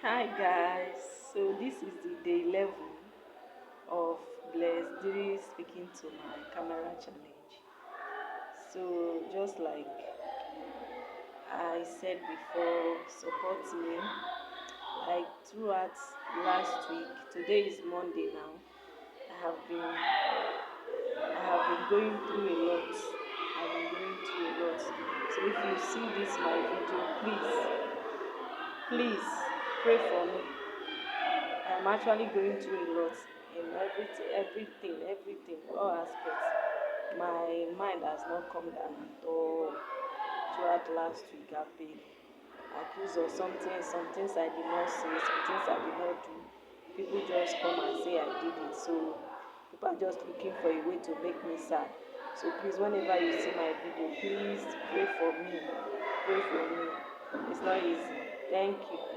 Hi guys, so this is the day 11 of Blessed Diri speaking to my camera challenge. So, just like I said before, support me. Like throughout last week, today is Monday now. I have been I have been going through a lot. I've been going through a lot. So if you see this my video, please pray for me. I'm actually going through a lot in everything, all aspects. My mind has not come down at all throughout last week. I've been accused of some things I did not say, some things I did not do. People just come and say I did it. So people are just looking for a way to make me sad. So please, whenever you see my video, please pray for me. Pray for me. It's not easy. Thank you.